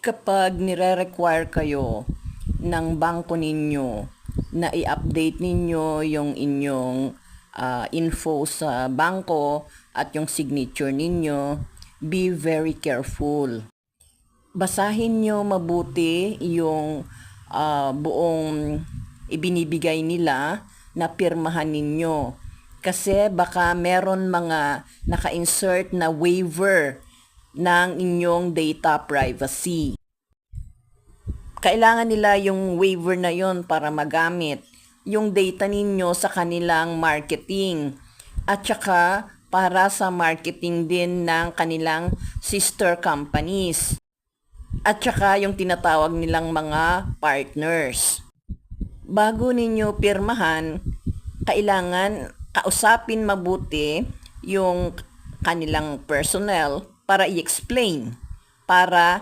Kapag nire-require kayo ng bangko ninyo na i-update ninyo yung inyong info sa bangko at yung signature ninyo, be very careful. Basahin nyo mabuti yung buong ibinibigay nila na pirmahan ninyo. Kasi baka meron mga naka-insert na waiver ng inyong data privacy. Kailangan nila yung waiver na yon para magamit yung data ninyo sa kanilang marketing at saka para sa marketing din ng kanilang sister companies at saka yung tinatawag nilang mga partners. Bago ninyo pirmahan, kailangan kausapin mabuti yung kanilang personnel para i-explain, para